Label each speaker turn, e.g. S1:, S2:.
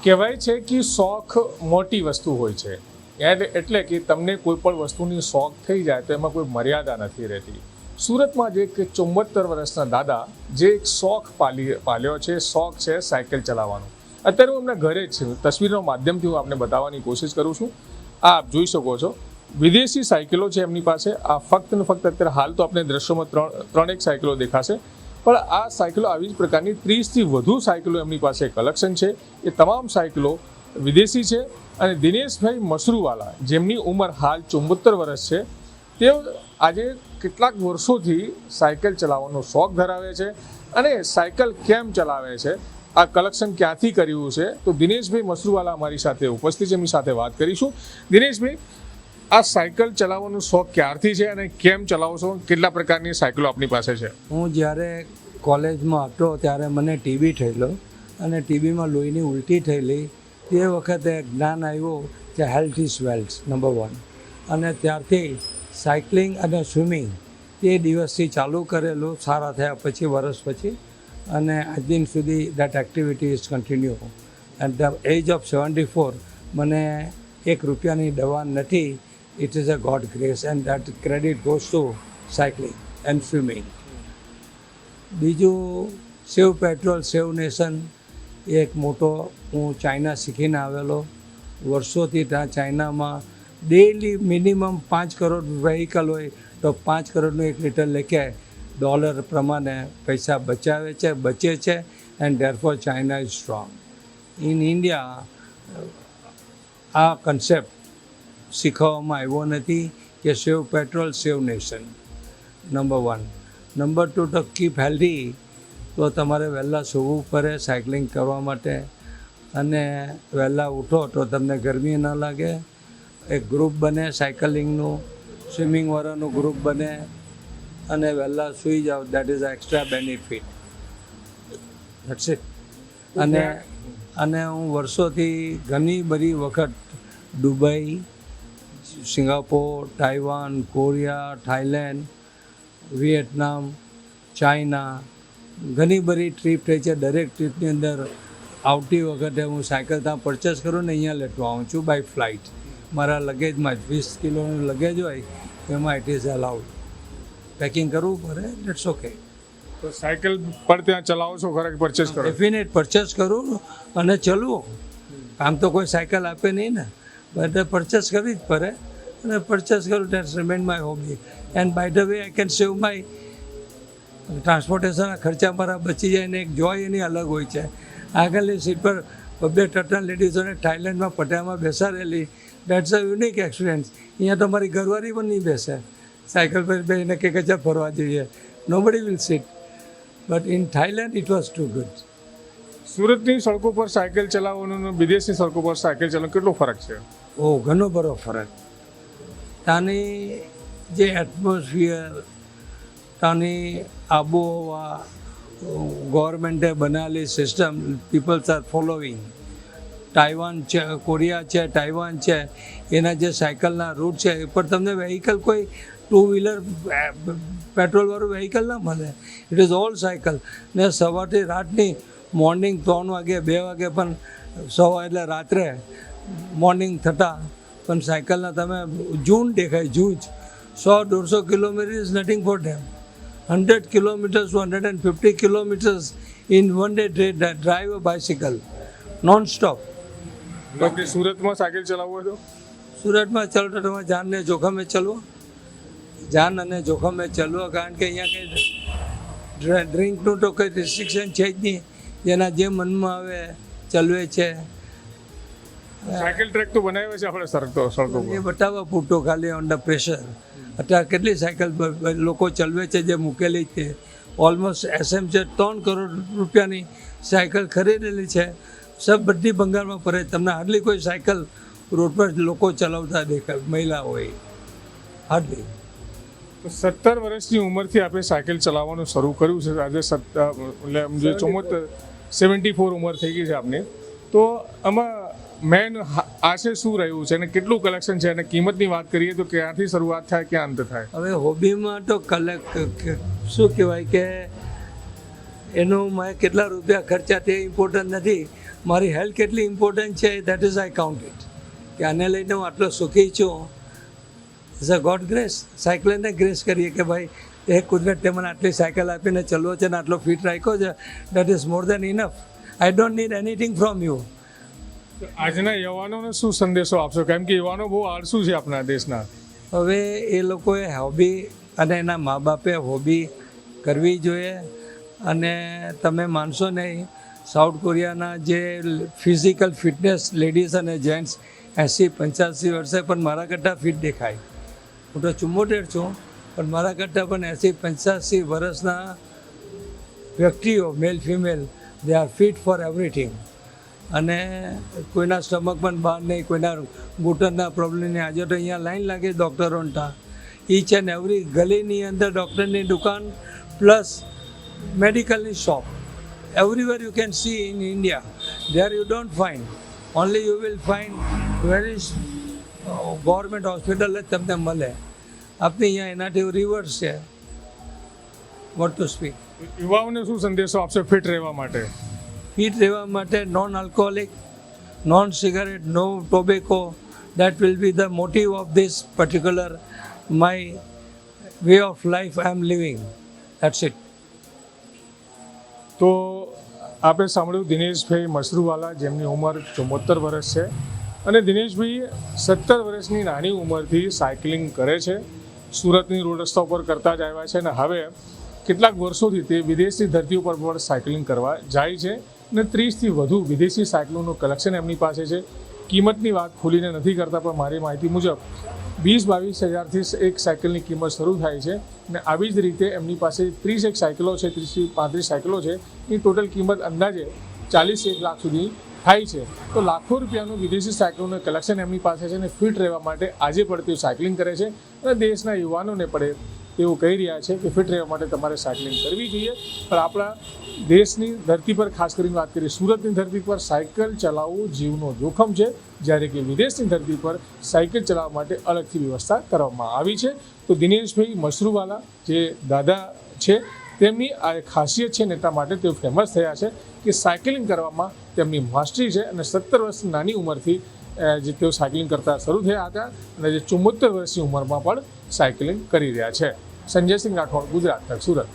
S1: કહેવાય છે કે શોખ મોટી વસ્તુ હોય છે એટલે કે તમને કોઈ પણ વસ્તુની શોખ થઈ જાય તો એમાં કોઈ મર્યાદા નથી રહેતી. સુરતમાં જે એક 74 વર્ષના દાદા જે એક શોખ પાલ્યો છે, શોખ છે સાયકલ ચલાવવાનો. અત્યારે હું એમના ઘરે જ છું, તસવીરના માધ્યમથી હું આપને બતાવવાની કોશિશ કરું છું. આપ જોઈ શકો છો વિદેશી સાયકલો છે એમની પાસે. આ ફક્ત ને ફક્ત અત્યારે હાલ તો આપણે દ્રશ્યોમાં ત્રણેક સાયકલો દેખાશે, પણ આ સાયકલો આવી જ પ્રકારની 30થી વધુ સાયકલો એમની પાસે કલેક્શન છે. એ તમામ સાયકલો વિદેશી છે. અને દિનેશભાઈ મસરૂવાલા, જેમની ઉંમર હાલ 74 વર્ષ છે, તેઓ આજે કેટલાક વર્ષોથી સાયકલ ચલાવવાનો શોખ ધરાવે છે. અને સાયકલ કેમ ચલાવે છે, આ કલેક્શન ક્યાંથી કર્યું છે, તો દિનેશભાઈ મસરૂવાલા અમારી સાથે ઉપસ્થિત છે, એમની સાથે વાત કરીશું. દિનેશભાઈ, આ સાયકલ ચલાવવાનો શોખ ક્યારથી છે અને કેમ ચલાવો છો? કેટલા પ્રકારની સાયકલો આપની પાસે છે?
S2: હું જ્યારે કોલેજમાં હતો ત્યારે મને ટીબી થયેલો અને ટીબીમાં લોહીની ઉલટી થયેલી. તે વખતે જ્ઞાન આવ્યું કે હેલ્થ ઇઝ વેલ્થ નંબર 1. અને ત્યારથી સાયકલિંગ અને સ્વિમિંગ તે દિવસથી ચાલુ કરેલું, સારા થયા પછી વર્ષ પછી, અને આજ દિન સુધી that activity is continue. At the age of 74 મને ₹1ની દવા નથી. It is a God grace and that credit goes to cycling and swimming. બીજું સેવ પેટ્રોલ સેવ નેશન, એક મોટો હું ચાઇના શીખીને આવેલો. વર્ષોથી ત્યાં ચાઇનામાં ડેલી મિનિમમ 5 કરોડ વ્હીકલ હોય તો 5 કરોડનું 1 લીટર લેખે ડોલર પ્રમાણે પૈસા બચે છે and therefore China is strong. In India આ કન્સેપ્ટ શીખવવામાં આવ્યો નથી કે સેવ પેટ્રોલ સેવ નેશન નંબર 1. નંબર 2 તો કીપ હેલ્ધી. તો તમારે વહેલા સૂવું પડે સાયકલિંગ કરવા માટે, અને વહેલા ઉઠો તો તમને ગરમી ન લાગે. એક ગ્રુપ બને સાયકલિંગનું, સ્વિમિંગવાળાનું ગ્રુપ બને, અને વહેલા સૂઈ જાઓ. That is extra benefit. That's it. અને હું વર્ષોથી ઘણી બધી વખત Dubai, Singapore, Taiwan, Korea, Thailand, વિયેટનામ, China ઘણી બધી ટ્રીપ થઈ છે. દરેક ટ્રીપની અંદર આવતી વખતે હું સાયકલ ત્યાં પરચેસ કરું ને અહીંયા લેતો આવું છું બાય ફ્લાઇટ. મારા લગેજમાં જ 20 કિલોનું લગેજ હોય એમાં ઇટ ઇઝ અલાઉડ. પેકિંગ કરવું પડે, ઇટ્સ ઓકે.
S1: તો સાયકલ પર ત્યાં ચલાવો છો ખરા કે પરચેસ કરો?
S2: ડેફિનેટ પરચેસ કરું અને ચલવું. આમ તો કોઈ સાયકલ આપે નહીં ને, બટ પરચેસ કરવી જ પડે. અને પરચેસ કરું, that's remain my hobby. And by the way I can save my ટ્રાન્સપોર્ટેશનના ખર્ચા મારા બચી જાય. ને એક જોય એની અલગ હોય છે. આગળની સીટ પર 2-3 લેડીઝોને થાઈલેન્ડમાં પટામાં બેસાડેલી. That's a unique experience. અહીંયા તો મારી ઘરવાળી પણ નહીં બેસે સાયકલ પર બેસીને કે કચા ફરવા જઈએ. Nobody will sit. But in Thailand it was too good.
S1: સુરતની સડકો પર સાયકલ ચલાવવાનો અને વિદેશની સડકો પર સાયકલ ચલાવવાનો કેટલો ફરક છે?
S2: ઘણો બધો ફરક. ત્યાંની જે એટમોસ્ફિયર, ત્યાંની આબોહવા, ગવર્મેન્ટે બનાવેલી system, peoples are following. Taiwan છે, કોરિયા છે, તાઇવાન છે, એના જે સાયકલના રૂટ છે એ પર તમને વેહિકલ કોઈ 2 વ્હીલર પેટ્રોલવાળું વેહિકલ ના મળે. It is all cycle. ને સવારથી રાતની મોર્નિંગ 3 વાગે 2 વાગે પણ એટલે રાત્રે મોર્નિંગ થતાં પણ સાયકલના તમે જૂન દેખાય, જૂજ. 100-150 kilometre is nothing for them. 100 kilometers to 150 kilometers in one day drive a bicycle non-stop.
S1: બાકી સુરતમાં સાયકલ ચલાવો છો?
S2: સુરતમાં ચાલો તો તમારે જાનને જોખમે ચલવો. જાન અને જોખમે ચલવો, કારણ કે અહીંયા કંઈ ડ્રિંકનું તો કંઈ રિસ્ટ્રિક્શન છે જ નહીં. જેના જે મનમાં આવે ચલવે છે.
S1: સાયકલ ટ્રેક તો બનાવ્યો છે આપણે સડકો
S2: એ બતાવવા પૂરતો ખાલી અંડર પ્રેશર. અત્યારે કેટલી સાયકલ લોકો ચલવે છે જે મૂકેલી છે. ઓલમોસ્ટ એસએમ છે 3 કરોડ રૂપિયાની સાયકલ ખરીદેલી છે. બધી બંગાળમાં ફરે. તમને હાર્ડલી કોઈ સાયકલ રોડ પર લોકો ચલાવતા દેખાય, મહિલા હોય હાર્ડલી.
S1: તો 17 વર્ષની ઉંમરથી આપણે સાયકલ ચલાવવાનું શરૂ કર્યું છે. આજે 74 ઉંમર થઈ ગઈ છે આપને. તો આમાં મેન આશે શું રહ્યું છે અને કેટલું કલેક્શન છે, અને કિંમતની વાત કરીએ તો ક્યાંથી શરૂઆત થાય, ક્યાં અંત થાય?
S2: હવે હોબીમાં તો શું કહેવાય કે એનું મેં કેટલા રૂપિયા ખર્ચા તે ઇમ્પોર્ટન્ટ નથી. મારી હેલ્થ કેટલી ઇમ્પોર્ટન્ટ છે that is I count it કે આને લઈને હું આટલો સુખી છું. Is a God grace. સાયકલને ગ્રેસ કરીએ કે ભાઈ એ કુદરતે મને આટલી સાયકલ આપીને ચલવો છે ને આટલો ફિટ રાખ્યો છે. That is more then enough. I don't need anything from you.
S1: આજના યુવાનોને શું સંદેશો આપશો? કેમ કે યુવાનો બહુ આળસુ છે આપણા દેશના.
S2: હવે એ લોકોએ હોબી અને એના મા બાપે હોબી કરવી જોઈએ. અને તમે માનશો નહીં, સાઉથ કોરિયાના જે ફિઝિકલ ફિટનેસ લેડીઝ અને જેન્ટ્સ 80-85 વર્ષે પણ મારા કરતાં ફિટ દેખાય. હું તો 74 છું, પણ મારા કરતાં પણ 80-85 વર્ષના વ્યક્તિઓ male female they are fit for everything. અને કોઈના સ્ટમક પણ બહાર નહીં, કોઈના ઘૂંટણના પ્રોબ્લેમ નહીં. આજે તો અહીંયા લાઈન લાગે ડૉક્ટરોના. ઈચ એન્ડ એવરી ગલીની અંદર ડૉક્ટરની દુકાન પ્લસ મેડિકલની shop. Everywhere you can see in India. There you don't find, only you will find very government hospital જ તમને મળે. આપણે અહીંયા એનાથી રિવર્સ છે. What to speak.
S1: યુવાઓને શું સંદેશો આપશો ફિટ રહેવા માટે?
S2: ફિટ રહેવા માટે non alcoholic, non cigarette, no tobacco. That will be the motive of this particular my way of life I am living. That's it.
S1: તો આપણે સાંભળ્યું દિનેશભાઈ મશરૂવાલા, જેમની ઉંમર 74 વર્ષ છે. અને દિનેશભાઈ 17 વર્ષની નાની ઉંમરથી સાયકલિંગ કરે છે. સુરતની રોડ રસ્તા ઉપર કરતા જ આવ્યા છે અને હવે કેટલાક વર્ષોથી તે વિદેશની ધરતી ઉપર પણ સાયકલિંગ કરવા જાય છે. અને 30થી વધુ વિદેશી સાયકલોનું કલેક્શન એમની પાસે છે. કિંમતની વાત ખોલીને નથી કરતા, પણ મારી માહિતી મુજબ 20-22 હજારથી એક સાયકલની કિંમત શરૂ થાય છે. અને આવી જ રીતે એમની પાસે 30 સાયકલો છે, 30થી 35 સાયકલો છે. એની ટોટલ કિંમત અંદાજે 40-1 લાખ સુધી થાય છે. તો લાખો રૂપિયાનું વિદેશી સાયકલોનું કલેક્શન એમની પાસે છે. અને ફિટ રહેવા માટે આજે પણ તેઓ સાયકલિંગ કરે છે. અને દેશના યુવાનોને પણ તેઓ કહી રહ્યા છે કે ફિટ રહેવા માટે તમારે સાયકલિંગ કરવી જોઈએ. પણ આપણા દેશની ધરતી પર ખાસ કરીને વાત કરીએ, સુરતની ધરતી પર સાયકલ ચલાવવું જીવનો જોખમ છે, જ્યારે કે વિદેશની ધરતી પર સાયકલ ચલાવવા માટે અલગથી વ્યવસ્થા કરવામાં આવી છે. તો દિનેશભાઈ મશરૂવાલા જે દાદા છે, તેમની આ ખાસિયત છે ને એટલા માટે તેઓ ફેમસ થયા છે કે સાયકલિંગ કરવામાં તેમની માસ્ટરી છે. અને 17 વર્ષની નાની ઉંમરથી જે તેઓ સાયકલિંગ કરતા શરૂ થયા હતા અને જે 74 વર્ષની ઉંમરમાં પણ સાયકલિંગ કરી રહ્યા છે. સંજયસિંહ રાઠોડ, ગુજરાત તક, સુરત.